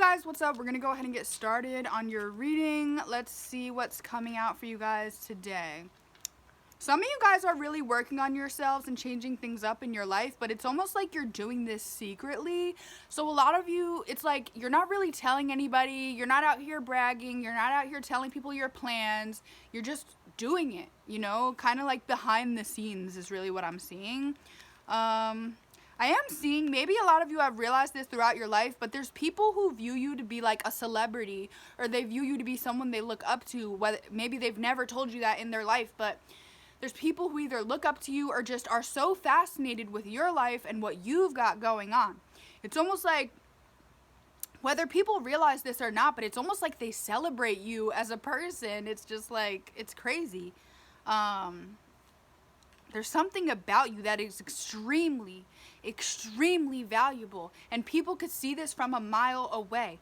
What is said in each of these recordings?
guys, what's up? We're gonna go ahead and get started on your reading. Let's see what's coming out for you guys today. Some of you guys are really working on yourselves and changing things up in your life, but it's almost like you're doing this secretly. So a lot of you, it's like you're not really telling anybody, you're not out here bragging, you're not out here telling people your plans, you're just doing it, you know, kind of like behind the scenes is really what I'm seeing. I am seeing, maybe a lot of you have realized this throughout your life, but there's people who view you to be like a celebrity, or they view you to be someone they look up to. Whether maybe they've never told you that in their life, but there's people who either look up to you or just are so fascinated with your life and what you've got going on. It's almost like, whether people realize this or not, but it's almost like they celebrate you as a person. It's just like, it's crazy. There's something about you that is extremely valuable, and people could see this from a mile away.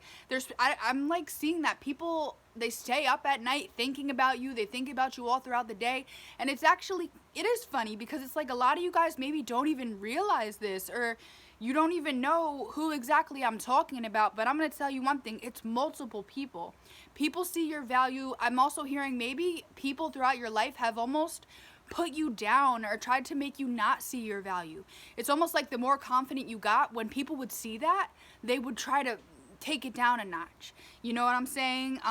I'm like seeing that people, they stay up at night thinking about you, they think about you all throughout the day, and it is funny because it's like a lot of you guys maybe don't even realize this, or you don't even know who exactly I'm talking about. But I'm going to tell you one thing, it's multiple people. People see your value. I'm also hearing maybe people throughout your life have almost put you down or tried to make you not see your value. It's almost like the more confident you got, when people would see that, they would try to take it down a notch. You know what I'm saying?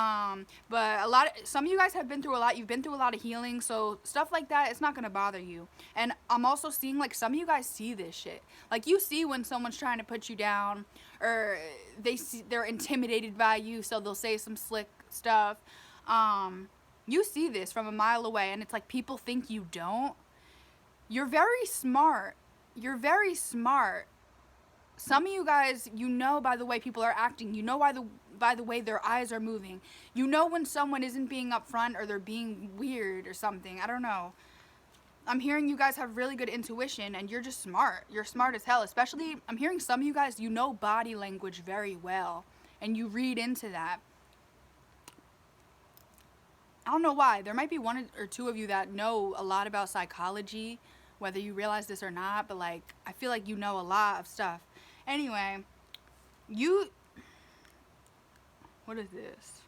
But some of you guys have been through a lot. You've been through a lot of healing, so stuff like that, it's not gonna bother you. And I'm also seeing like some of you guys see this shit. Like you see when someone's trying to put you down, or they're intimidated by you, so they'll say some slick stuff. You see this from a mile away, and it's like people think you don't. You're very smart. You're very smart. Some of you guys, you know by the way people are acting. You know by the way their eyes are moving. You know when someone isn't being upfront or they're being weird or something. I don't know. I'm hearing you guys have really good intuition, and you're just smart. You're smart as hell. Especially, I'm hearing some of you guys, you know body language very well, and you read into that. I don't know why. There might be one or two of you that know a lot about psychology, whether you realize this or not, but like, I feel like you know a lot of stuff. Anyway, what is this?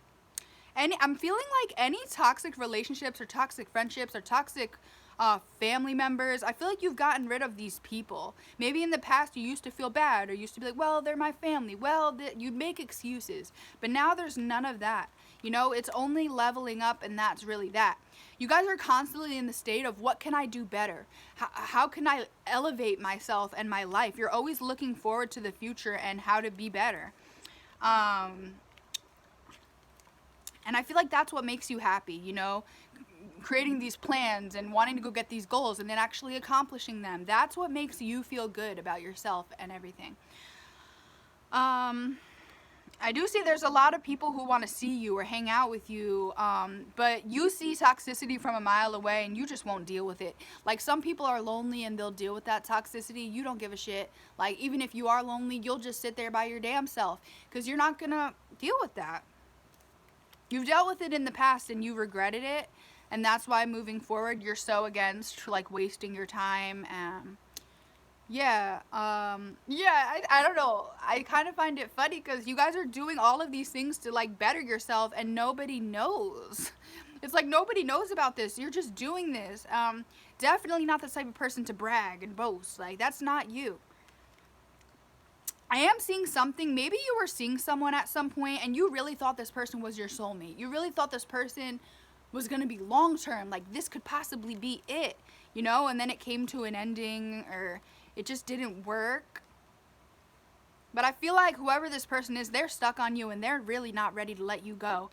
I'm feeling like any toxic relationships or toxic friendships or toxic family members, I feel like you've gotten rid of these people. Maybe in the past you used to feel bad, or used to be like, well, they're my family. Well, you'd make excuses. But now there's none of that. You know, it's only leveling up, and that's really that. You guys are constantly in the state of, what can I do better? How can I elevate myself and my life? You're always looking forward to the future and how to be better. And I feel like that's what makes you happy, you know? Creating these plans and wanting to go get these goals and then actually accomplishing them. That's what makes you feel good about yourself and everything. I do see there's a lot of people who want to see you or hang out with you, but you see toxicity from a mile away and you just won't deal with it. Like, some people are lonely and they'll deal with that toxicity. You don't give a shit. Like, even if you are lonely, you'll just sit there by your damn self, because you're not gonna deal with that. You've dealt with it in the past and you regretted it, and that's why moving forward you're so against like wasting your time. I don't know. I kind of find it funny because you guys are doing all of these things to like better yourself, and nobody knows. It's like nobody knows about this. You're just doing this. Definitely not the type of person to brag and boast. Like, that's not you. I am seeing something. Maybe you were seeing someone at some point and you really thought this person was your soulmate. You really thought this person was going to be long term. Like, this could possibly be it, you know? And then it came to an ending, or it just didn't work. But I feel like whoever this person is, they're stuck on you and they're really not ready to let you go.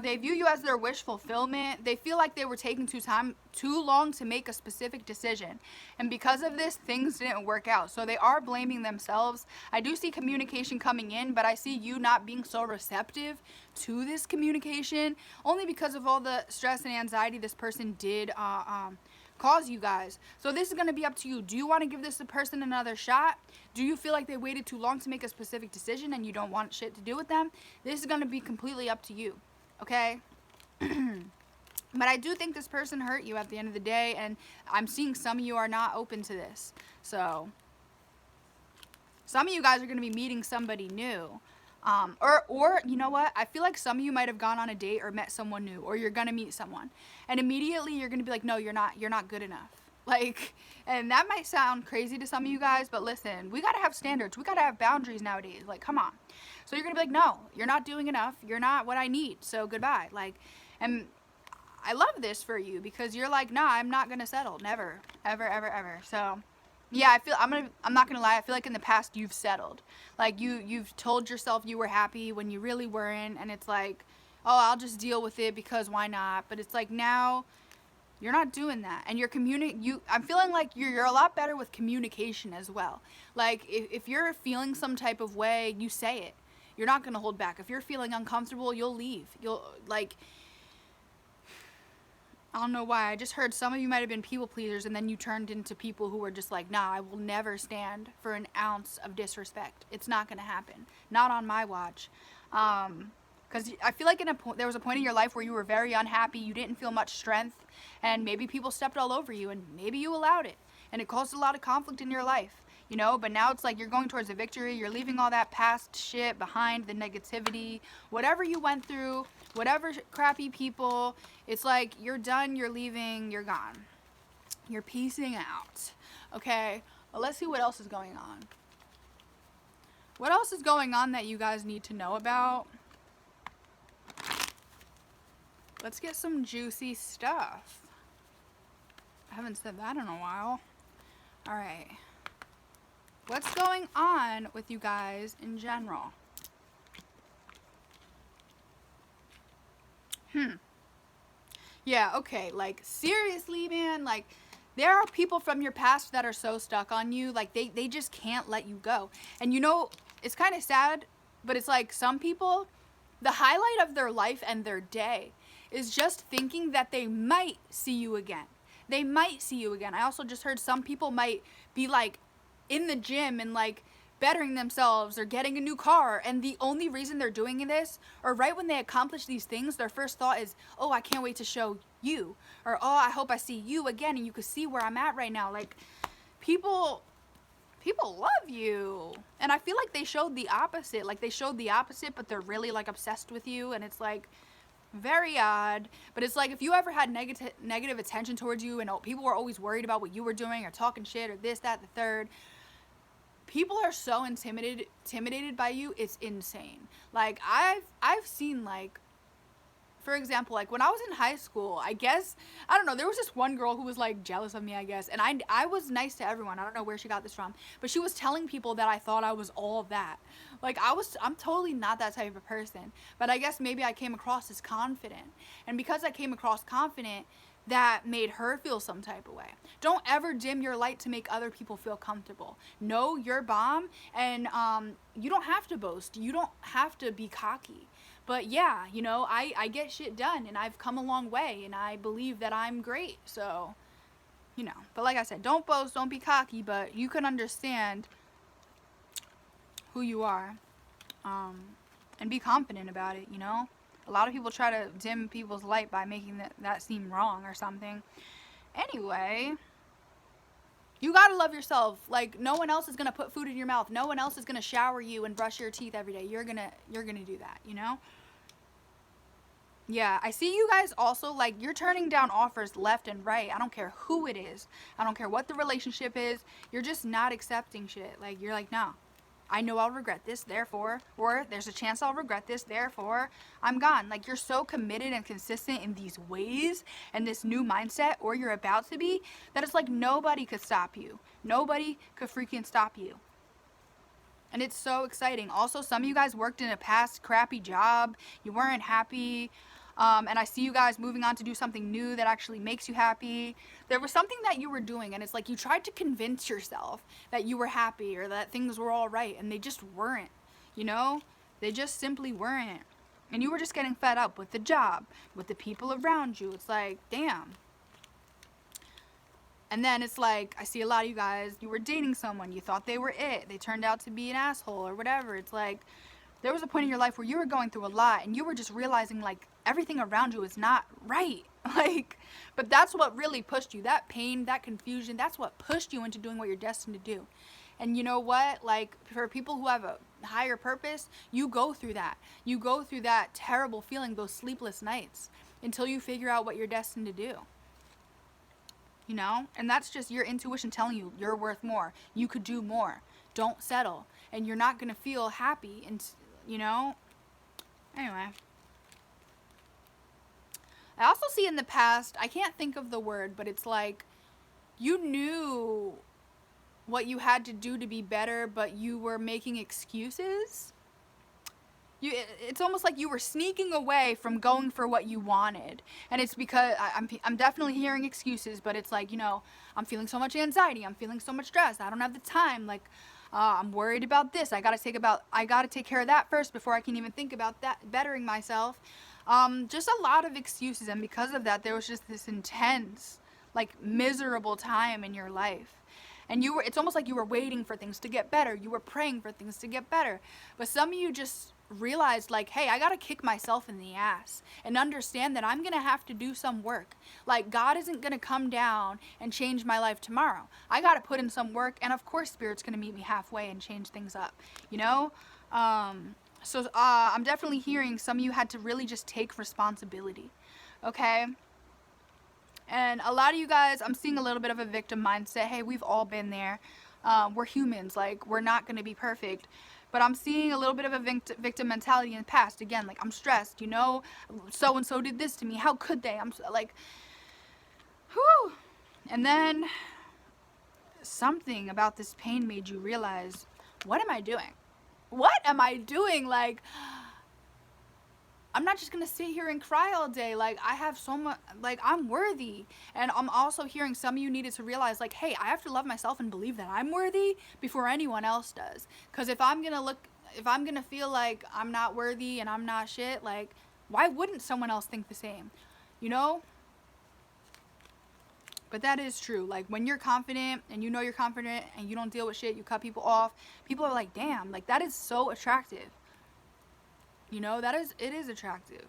They view you as their wish fulfillment. They feel like they were taking too long to make a specific decision. And because of this, things didn't work out. So they are blaming themselves. I do see communication coming in, but I see you not being so receptive to this communication, only because of all the stress and anxiety this person did cause you guys. So this is going to be up to you. Do you want to give this person another shot? Do you feel like they waited too long to make a specific decision and you don't want shit to do with them? This is going to be completely up to you. Okay? But I do think this person hurt you at the end of the day, and I'm seeing some of you are not open to this. So some of you guys are going to be meeting somebody new. Or you know what? I feel like some of you might have gone on a date or met someone new, or you're gonna meet someone, and immediately you're gonna be like, no, you're not good enough. Like, and that might sound crazy to some of you guys, but listen, we gotta have standards. We gotta have boundaries nowadays. Like, come on. So you're gonna be like, no, you're not doing enough. You're not what I need. So goodbye. Like, and I love this for you because you're like, nah, I'm not gonna settle. Never, ever, ever, ever. So. Yeah, I'm not gonna lie, I feel like in the past you've settled. Like you've told yourself you were happy when you really weren't, and it's like, oh, I'll just deal with it because why not? But it's like now you're not doing that, and I'm feeling like you're a lot better with communication as well. Like if you're feeling some type of way, you say it. You're not gonna hold back. If you're feeling uncomfortable, you'll leave. You'll like. I don't know why. I just heard some of you might have been people pleasers, and then you turned into people who were just like, nah, I will never stand for an ounce of disrespect. It's not going to happen. Not on my watch. Because I feel like there was a point in your life where you were very unhappy, you didn't feel much strength, and maybe people stepped all over you, and maybe you allowed it. And it caused a lot of conflict in your life. You know, but now it's like you're going towards a victory. You're leaving all that past shit behind, the negativity, whatever you went through, whatever crappy people. It's like you're done, you're leaving, you're gone. You're piecing out. Okay, well, let's see what else is going on. What else is going on that you guys need to know about? Let's get some juicy stuff. I haven't said that in a while. All right. What's going on with you guys in general? Yeah, okay, like, seriously, man, like, there are people from your past that are so stuck on you, like, they just can't let you go. And you know, it's kind of sad, but it's like some people, the highlight of their life and their day is just thinking that they might see you again. They might see you again. I also just heard some people might be, like, in the gym and like bettering themselves or getting a new car, and the only reason they're doing this, or right when they accomplish these things, their first thought is, oh, I can't wait to show you, or oh, I hope I see you again and you can see where I'm at right now. Like people love you, and I feel like they showed the opposite. Like they showed the opposite, but they're really like obsessed with you, and it's like very odd. But it's like if you ever had negative attention towards you and people were always worried about what you were doing or talking shit or this, that, the third, people are so intimidated by you, it's insane. Like I've seen, like, for example, like when I was in high school, I guess, I don't know, there was this one girl who was like jealous of me, I guess, and I was nice to everyone. I don't know where she got this from, but she was telling people that I thought I was all of that. Like I'm totally not that type of person, but I guess maybe I came across as confident, and because I came across confident, that made her feel some type of way. Don't ever dim your light to make other people feel comfortable. Know your bomb, and you don't have to boast. You don't have to be cocky. But yeah, you know, I get shit done, and I've come a long way, and I believe that I'm great. So, you know, but like I said, don't boast, don't be cocky, but you can understand who you are, and be confident about it, you know? A lot of people try to dim people's light by making that seem wrong or something. Anyway, you gotta love yourself. Like, no one else is gonna put food in your mouth. No one else is gonna shower you and brush your teeth every day. You're gonna do that, you know? Yeah, I see you guys also, like, you're turning down offers left and right. I don't care who it is. I don't care what the relationship is. You're just not accepting shit. Like, you're like, no. I know I'll regret this, therefore, or there's a chance I'll regret this, therefore, I'm gone. Like, you're so committed and consistent in these ways and this new mindset, or you're about to be, that it's like nobody could stop you. Nobody could freaking stop you. And it's so exciting. Also, some of you guys worked in a past crappy job. You weren't happy. And I see you guys moving on to do something new that actually makes you happy. There was something that you were doing, and it's like you tried to convince yourself that you were happy or that things were all right, and they just weren't, you know? They just simply weren't. And you were just getting fed up with the job, with the people around you. It's like, damn. And then it's like, I see a lot of you guys, you were dating someone, you thought they were it. They turned out to be an asshole or whatever. It's like, there was a point in your life where you were going through a lot, and you were just realizing, like, everything around you is not right. Like, but that's what really pushed you. That pain, that confusion, that's what pushed you into doing what you're destined to do. And you know what? Like, for people who have a higher purpose, you go through that. You go through that terrible feeling, those sleepless nights, until you figure out what you're destined to do. You know? And that's just your intuition telling you you're worth more. You could do more. Don't settle. And you're not going to feel happy. And, you know? Anyway. I also see in the past, I can't think of the word, but it's like you knew what you had to do to be better, but you were making excuses. It's almost like you were sneaking away from going for what you wanted. And it's because I'm definitely hearing excuses, but it's like, you know, I'm feeling so much anxiety. I'm feeling so much stress. I don't have the time. Like, I'm worried about this. I got to take care of that first before I can even think about that, bettering myself. Just a lot of excuses. And because of that, there was just this intense, like, miserable time in your life. And it's almost like you were waiting for things to get better. You were praying for things to get better. But some of you just realized, like, hey, I got to kick myself in the ass and understand that I'm going to have to do some work. Like, God isn't going to come down and change my life tomorrow. I got to put in some work. And of course, Spirit's going to meet me halfway and change things up, you know? So I'm definitely hearing some of you had to really just take responsibility. Okay? And a lot of you guys, I'm seeing a little bit of a victim mindset. Hey, we've all been there. We're humans. Like, we're not going to be perfect. But I'm seeing a little bit of a victim mentality in the past. Again, like, I'm stressed, you know. So-and-so did this to me. How could they? I'm like, whew. And then something about this pain made you realize, what am I doing? What am I doing? Like, I'm not just going to sit here and cry all day. Like, I have so much, like, I'm worthy. And I'm also hearing some of you needed to realize, like, hey, I have to love myself and believe that I'm worthy before anyone else does. Because if I'm going to feel like I'm not worthy and I'm not shit, like, why wouldn't someone else think the same? You know? But that is true. Like, when you're confident and you know you're confident and you don't deal with shit, you cut people off, people are like, damn, like, that is so attractive. You know, it is attractive.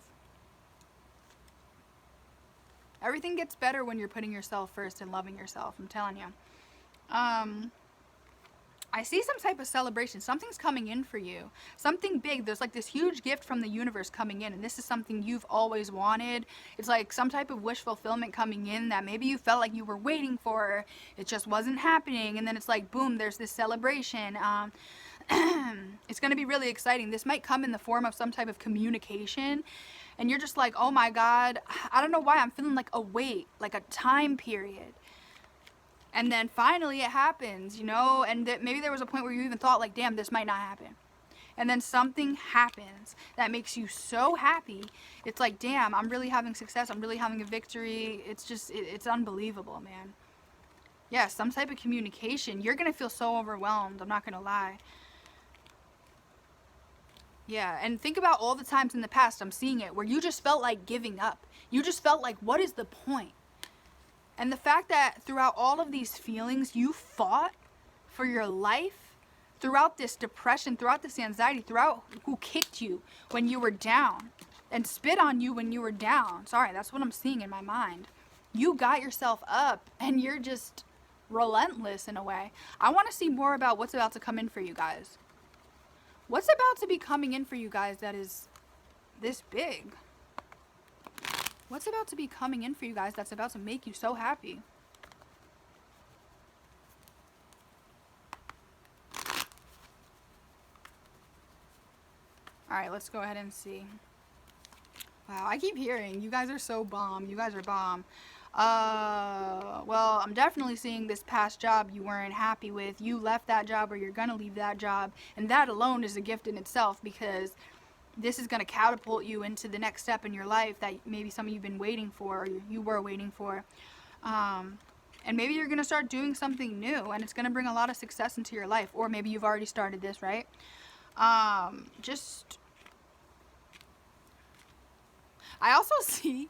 Everything gets better when you're putting yourself first and loving yourself, I'm telling you. I see some type of celebration. Something's coming in for you. Something big. There's like this huge gift from the universe coming in, and this is something you've always wanted. It's like some type of wish fulfillment coming in that maybe you felt like you were waiting for. It just wasn't happening, and then it's like, boom, there's this celebration. It's going to be really exciting. This might come in the form of some type of communication, and you're just like, oh my God, I don't know why I'm feeling like a wait, like a time period. And then finally it happens, you know, and maybe there was a point where you even thought, like, damn, this might not happen. And then something happens that makes you so happy. It's like, damn, I'm really having success. I'm really having a victory. It's just, it's unbelievable, man. Yeah, some type of communication. You're going to feel so overwhelmed. I'm not going to lie. Yeah, and think about all the times in the past, I'm seeing it, where you just felt like giving up. You just felt like, what is the point? And the fact that throughout all of these feelings, you fought for your life, throughout this depression, throughout this anxiety, throughout who kicked you when you were down and spit on you when you were down. Sorry, that's what I'm seeing in my mind. You got yourself up and you're just relentless in a way. I want to see more about what's about to come in for you guys. What's about to be coming in for you guys that is this big? What's about to be coming in for you guys that's about to make you so happy? Alright, let's go ahead and see. Wow, I keep hearing, you guys are so bomb. You guys are bomb. Well, I'm definitely seeing this past job you weren't happy with. You left that job or you're gonna leave that job. And that alone is a gift in itself, because this is going to catapult you into the next step in your life that maybe some of you've been waiting for, or you were waiting for. And maybe you're going to start doing something new, and it's going to bring a lot of success into your life. Or maybe you've already started this, right? I also see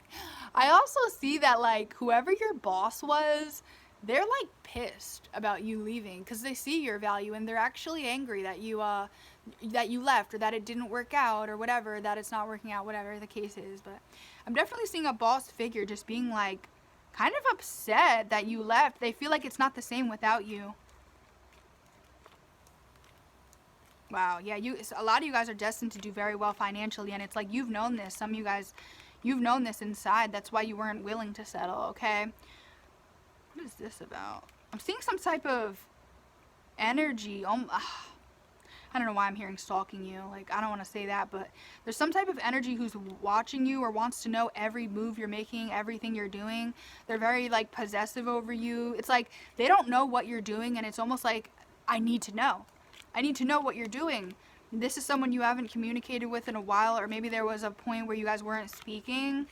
that, like, whoever your boss was, they're like pissed about you leaving, because they see your value and they're actually angry that you left, or that it didn't work out, or whatever, that it's not working out, whatever the case is. But I'm definitely seeing a boss figure just being like kind of upset that you left. They feel like it's not the same without you. Wow, yeah, a lot of you guys are destined to do very well financially, and it's like you've known this. Some of you guys, you've known this inside. That's why you weren't willing to settle, okay? What is this about? I'm seeing some type of energy. I don't know why I'm hearing stalking you. Like, I don't want to say that, but there's some type of energy who's watching you or wants to know every move you're making, everything you're doing. They're very, like, possessive over you. It's like they don't know what you're doing, and it's almost like, I need to know. I need to know what you're doing. This is someone you haven't communicated with in a while, or maybe there was a point where you guys weren't speaking.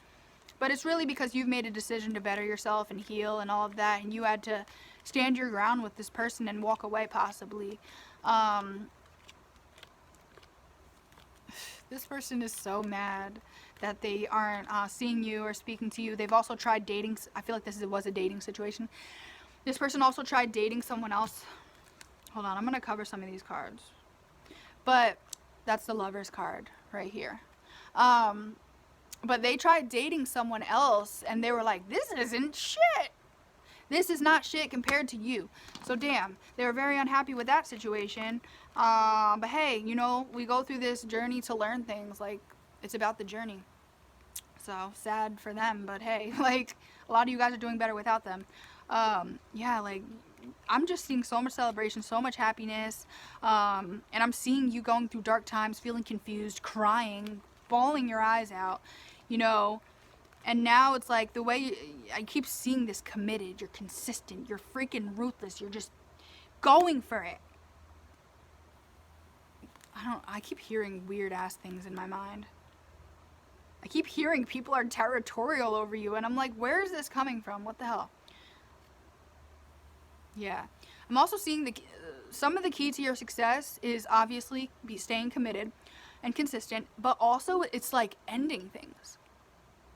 But it's really because you've made a decision to better yourself and heal and all of that, and you had to stand your ground with this person and walk away, possibly. This person is so mad that they aren't seeing you or speaking to you. They've also tried dating. I feel like this was a dating situation. This person also tried dating someone else. Hold on, I'm going to cover some of these cards. But that's the Lover's card right here. But they tried dating someone else, and they were like, this isn't shit. This is not shit compared to you. So damn, they were very unhappy with that situation. But hey, you know, we go through this journey to learn things. Like, it's about the journey. So sad for them, but hey, like, a lot of you guys are doing better without them. Yeah, like, I'm just seeing so much celebration, so much happiness. And I'm seeing you going through dark times, feeling confused, crying, bawling your eyes out, you know. And now it's like the way I keep seeing this committed, you're consistent, you're freaking ruthless, you're just going for it. I keep hearing weird ass things in my mind. I keep hearing people are territorial over you, and I'm like, where is this coming from? What the hell? Yeah. I'm also seeing some of the key to your success is obviously staying committed and consistent, but also it's like ending things.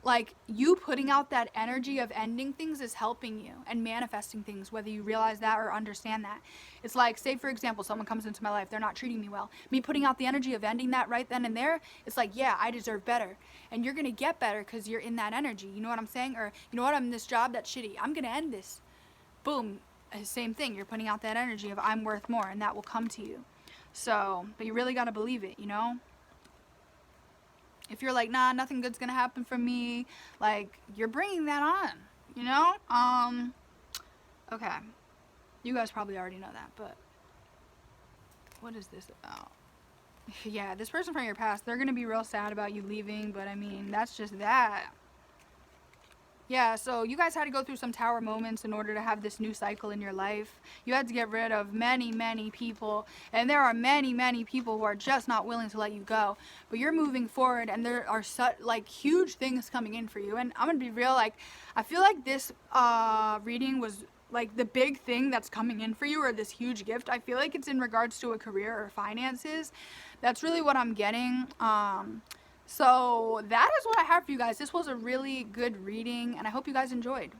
Like, you putting out that energy of ending things is helping you and manifesting things, whether you realize that or understand that. It's like, say for example, someone comes into my life, they're not treating me well. Me putting out the energy of ending that right then and there, it's like, yeah, I deserve better. And you're going to get better because you're in that energy. You know what I'm saying? Or, you know what, I'm in this job that's shitty. I'm going to end this. Boom. Same thing. You're putting out that energy of I'm worth more, and that will come to you. So, but you really got to believe it, you know? If you're like, nah, nothing good's gonna happen for me, like, you're bringing that on, you know? Okay. You guys probably already know that, but what is this about? Yeah, this person from your past, they're gonna be real sad about you leaving, but I mean, that's just that. Yeah, so you guys had to go through some tower moments in order to have this new cycle in your life. You had to get rid of many, many people. And there are many, many people who are just not willing to let you go. But you're moving forward, and there are such, like, huge things coming in for you. And I'm going to be real, like, I feel like this reading was, like, the big thing that's coming in for you, or this huge gift. I feel like it's in regards to a career or finances. That's really what I'm getting. So that is what I have for you guys. This was a really good reading, and I hope you guys enjoyed.